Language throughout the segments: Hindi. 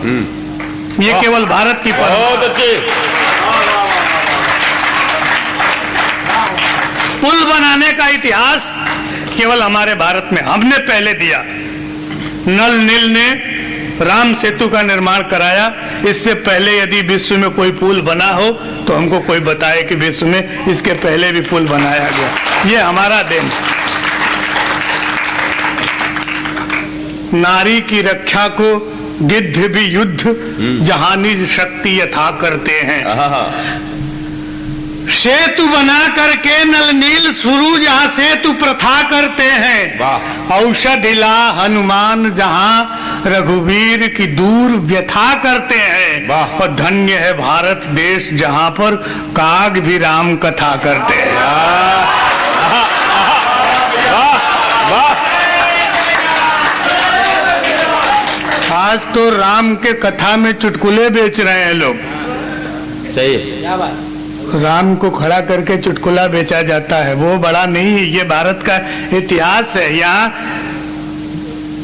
ये केवल भारत की बहुत अच्छे। पुल बनाने का इतिहास केवल हमारे भारत में हमने पहले दिया। नल नील ने राम सेतु का निर्माण कराया। इससे पहले यदि विश्व में कोई पुल बना हो तो हमको कोई बताए कि विश्व में इसके पहले भी पुल बनाया गया। ये हमारा देन। नारी की रक्षा को गिद्ध भी युद्ध जहानी शक्ति यथा करते हैं। सेतु बना करके नल नील शुरू जहां सेतु प्रथा करते हैं। औषधि ला हनुमान जहां रघुवीर की दूर व्यथा करते हैं। और धन्य है भारत देश जहां पर काग भी राम कथा करते हैं। आज तो राम के कथा में चुटकुले बेच रहे हैं लोग। सही। राम को खड़ा करके चुटकुला बेचा जाता है। वो बड़ा नहीं है, ये भारत का इतिहास है। यहाँ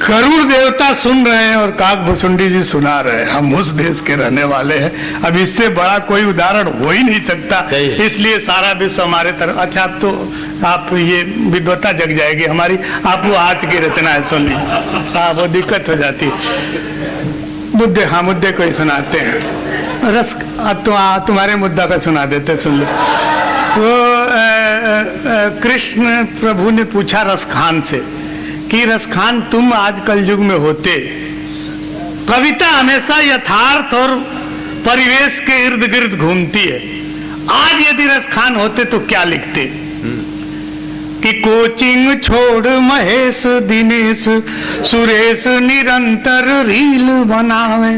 गरुड़ देवता सुन रहे हैं और काक भुसुंडी जी सुना रहे हैं। हम उस देश के रहने वाले हैं। अब इससे बड़ा कोई उदाहरण हो ही नहीं सकता। इसलिए सारा विश्व हमारे तरफ। अच्छा, अब तो आप ये विद्वता जग जाएगी हमारी। आप वो आज की रचना है सुन ली। हाँ, वो दिक्कत हो जाती है। मुद्दे, हाँ मुद्दे को ही सुनाते हैं। रस तो तुम्हारे मुद्दा का सुना देते, सुन लो। वो कृष्ण प्रभु ने पूछा रसखान से कि रसखान तुम आज कल युग में होते, कविता हमेशा यथार्थ और परिवेश के इर्द गिर्द घूमती है। आज यदि रसखान होते तो क्या लिखते? कि कोचिंग छोड़ महेश दिनेश सुरेश निरंतर रील बनावे।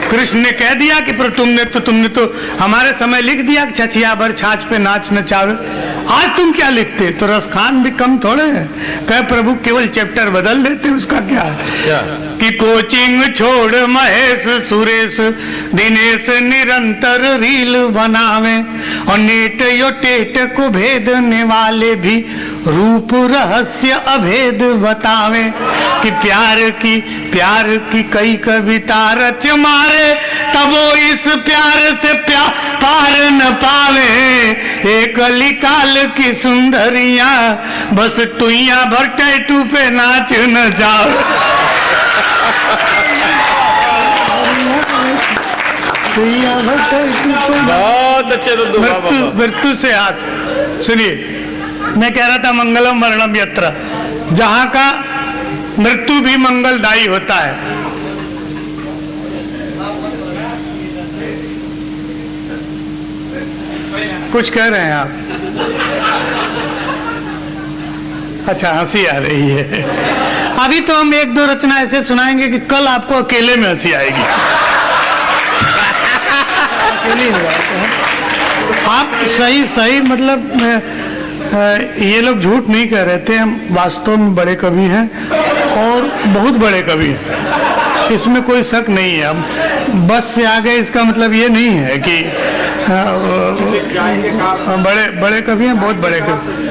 कृष्ण ने कह दिया कि पर तुमने तो हमारे समय लिख दिया कि छछिया भर छाछ पे नाच नचावे। आज तुम क्या लिखते? तो रसखान भी कम थोड़े हैं। कहे प्रभु केवल चैप्टर बदल देते, उसका क्या है? कि कोचिंग छोड़ महेश सुरेश दिनेश निरंतर रील बनावे। और नेट यो टेट को भेदने वाले भी रूप रहस्य अभेद बतावे। कि प्यार की कई कविता रच मारे तब वो इस प्यार से पार न पावे। एक लिकाल की सुंदरिया बस टुइया भर टैटू पे नाच न जाओ। बहुत अच्छे। मृत्यु से हाथ। सुनिए, मैं कह रहा था मंगलम वर्णम यत्र, जहां का मृत्यु भी मंगलदायी होता है। कुछ कह रहे हैं आप? अच्छा, हंसी आ रही है। अभी तो हम एक दो रचना ऐसे सुनाएंगे कि कल आपको अकेले में हंसी आएगी। आप सही मतलब ये लोग झूठ नहीं कह रहे थे। हम वास्तव में बड़े कवि हैं और बहुत बड़े कवि हैं, इसमें कोई शक नहीं है। हम बस से आ गए इसका मतलब ये नहीं है कि बड़े कवि हैं, बहुत बड़े कवि।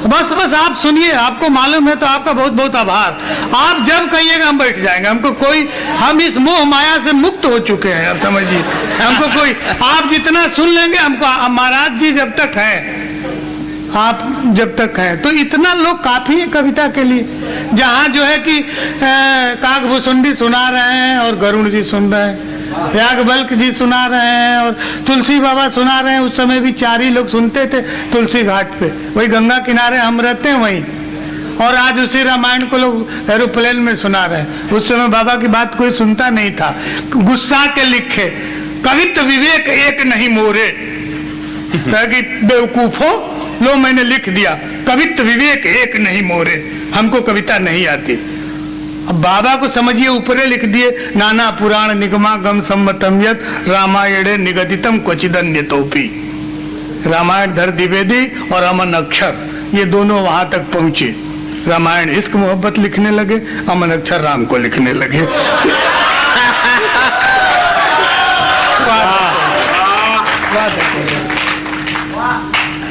बस आप सुनिए, आपको मालूम है तो आपका बहुत बहुत आभार। आप जब कहिएगा हम बैठ जाएंगे। हमको कोई, हम इस मोह माया से मुक्त हो चुके हैं, आप समझिए। हमको कोई, आप जितना सुन लेंगे हमको। महाराज जी जब तक हैं, आप जब तक हैं तो इतना लोग काफी है कविता के लिए। जहाँ जो है कि काक भुसुंडी सुना रहे हैं और गरुड़ जी सुन रहे हैं, याज्ञवल्क्य जी सुना रहे हैं और तुलसी बाबा सुना रहे हैं। उस समय भी 4 ही लोग सुनते थे तुलसी घाट पे, वही गंगा किनारे हम रहते हैं वहीं। और आज उसी रामायण को लोग एरोप्लेन में सुना रहे हैं। उस समय बाबा की बात कोई सुनता नहीं था। गुस्सा के लिखे कवित्व विवेक एक नहीं मोरे। कि बेवकूफो, लो मैंने लिख दिया, कवित्व विवेक एक नहीं मोरे। हमको कविता नहीं आती। अब बाबा को समझिए, ऊपरे लिख दिए नाना पुराण निगमागम सम्मतम यत् रामायणे निगदितम क्वचिदन्य तोपी। रामायण धर द्विवेदी और अमन अक्षर, ये दोनों वहां तक पहुंचे। रामायण इश्क मोहब्बत लिखने लगे, अमन अक्षर राम को लिखने लगे।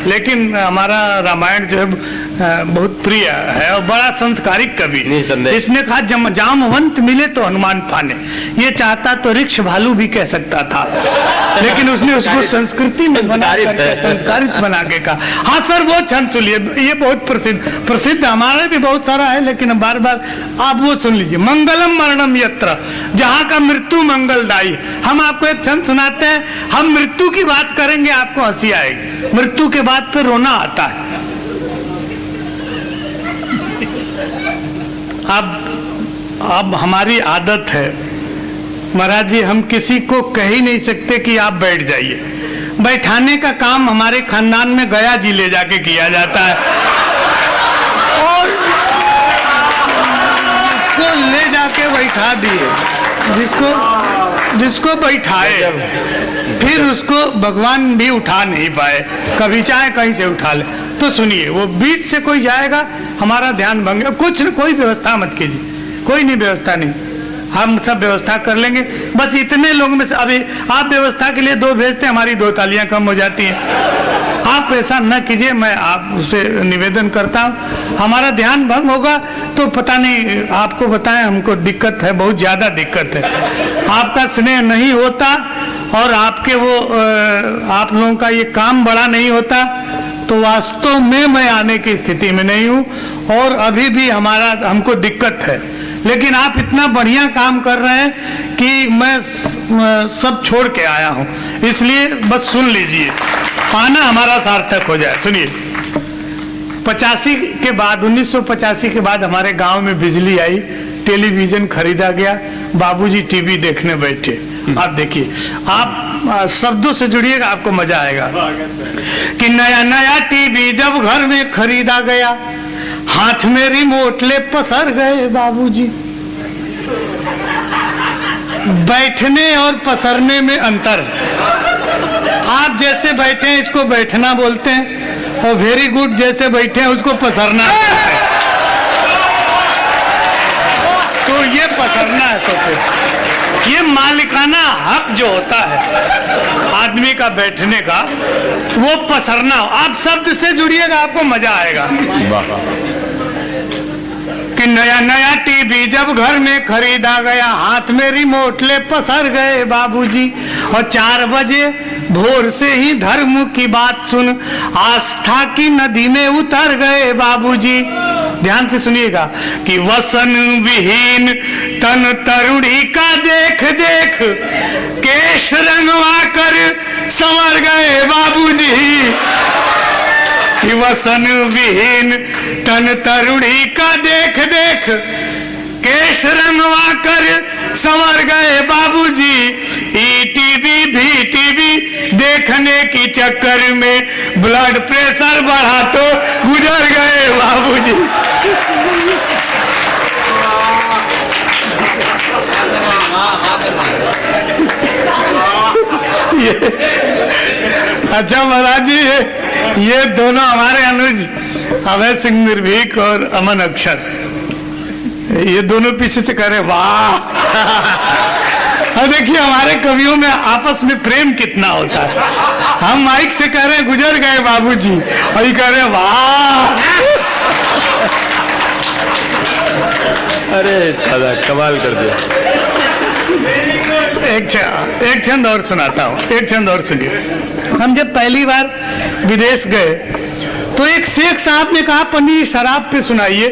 लेकिन हमारा रामायण जो है बहुत प्रिय है और बड़ा संस्कारिक कवि। निसंदेह। इसने कहा जामवंत मिले तो हनुमान फाने। ये चाहता तो रिक्ष भालू भी कह सकता था, लेकिन उसने उसको संस्कृति में संस्कारित बना के कहा। हाँ सर, वो छंद सुनिए, ये बहुत प्रसिद्ध हमारे भी बहुत सारा है, लेकिन बार बार आप वो सुन लीजिए। मंगलम मरणम यत्र, जहाँ का मृत्यु मंगलदायी। हम आपको एक छंद सुनाते हैं, हम मृत्यु की बात करेंगे आपको हंसी आएगी, मृत्यु के बाद फिर रोना आता है। अब हमारी आदत है महाराज जी, हम किसी को कह ही नहीं सकते कि आप बैठ जाइए। बैठाने का काम हमारे खानदान में गया जी ले जाके किया जाता है, और उसको ले जाके बैठा दिए, जिसको बैठाए फिर उसको भगवान भी उठा नहीं पाए, कभी चाहे कहीं से उठा ले। तो सुनिए, वो बीच से कोई जाएगा, हमारा ध्यान भंग, कुछ कोई व्यवस्था मत कीजिए, कोई नहीं, व्यवस्था नहीं, हम सब व्यवस्था कर लेंगे। बस इतने लोग में से अभी आप व्यवस्था के लिए 2 भेजते, हमारी 2 तालियां कम हो जाती हैं। आप ऐसा न कीजिए, मैं आपसे निवेदन करता हूँ। हमारा ध्यान भंग होगा तो पता नहीं, आपको बताएं, हमको दिक्कत है, बहुत ज़्यादा दिक्कत है। आपका स्नेह नहीं होता और आपके वो आप लोगों का ये काम बड़ा नहीं होता तो वास्तव में मैं आने की स्थिति में नहीं हूँ, और अभी भी हमको दिक्कत है। लेकिन आप इतना बढ़िया काम कर रहे हैं कि मैं सब छोड़ के आया हूँ, इसलिए बस सुन लीजिए, आना हमारा सार्थक हो जाए। सुनिए, 85 के बाद 1985 के बाद हमारे गांव में बिजली आई, टेलीविजन खरीदा गया, बाबूजी टीवी देखने बैठे। आप देखिए, आप शब्दों से जुड़िएगा, आपको मजा आएगा कि नया नया टीवी जब घर में खरीदा गया, हाथ में रिमोट ले पसर गए बाबूजी। बैठने और पसरने में अंतर। आप जैसे बैठे हैं इसको बैठना बोलते हैं, और वेरी गुड जैसे बैठे हैं उसको पसरना बोलते हैं। तो ये पसरना है सोफे, ये मालिकाना हक जो होता है आदमी का बैठने का, वो पसरना। आप शब्द से जुड़िएगा, आपको मजा आएगा कि नया नया टीवी जब घर में खरीदा गया, हाथ में रिमोट ले पसर गए बाबूजी, और 4 बजे भोर से ही धर्म की बात सुन आस्था की नदी में उतर गए बाबूजी। ध्यान से सुनिएगा कि वसन विहीन तन तरुणी का देख देख केश रंगवा कर संवर गए बाबूजी। कि वसन विहीन तन तरुणी का देख देख केश रंगवा कर संवर गए बाबूजी। ईटीवी भी टीवी देखने की चक्कर में ब्लड प्रेशर बढ़ा तो गुजर गए बाबूजी। अच्छा महाराज जी, ये दोनों हमारे अनुज अभय सिंह निर्भीक और अमन अक्षर, ये दोनों पीछे से कह रहे वाह। और देखिए हमारे कवियों में आपस में प्रेम कितना होता है। हम माइक से कह रहे गुजर गए बाबूजी, और ये कह रहे वाह। अरे दादा कमाल कर दिया। एक छंद और सुनाता हूँ, एक छंद और सुनिए। हम जब पहली बार विदेश गए तो एक शेख साहब ने कहा पंडित शराब पे सुनाइए।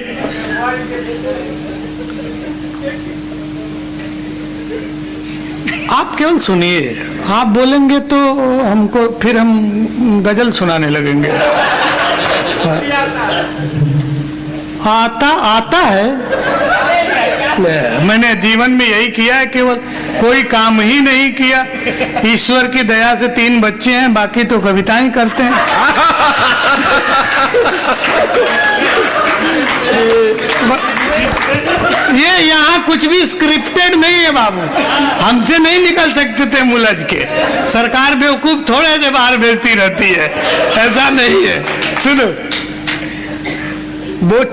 आप केवल सुनिए, आप बोलेंगे तो हमको फिर हम गजल सुनाने लगेंगे। आता है। मैंने जीवन में यही किया है, केवल कोई काम ही नहीं किया। ईश्वर की दया से 3 बच्चे हैं, बाकी तो कविताएं करते हैं। ये यहाँ कुछ भी स्क्रिप्टेड नहीं है बाबू, हमसे नहीं निकल सकते थे मुलझ के। सरकार बेवकूफ थोड़े से बाहर भेजती रहती है, ऐसा नहीं है। सुनो, वो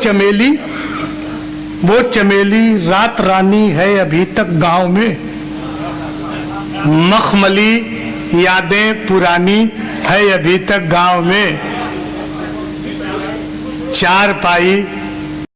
चमेली रात रानी है अभी तक गांव में, मखमली यादें पुरानी है अभी तक गांव में। चार पाई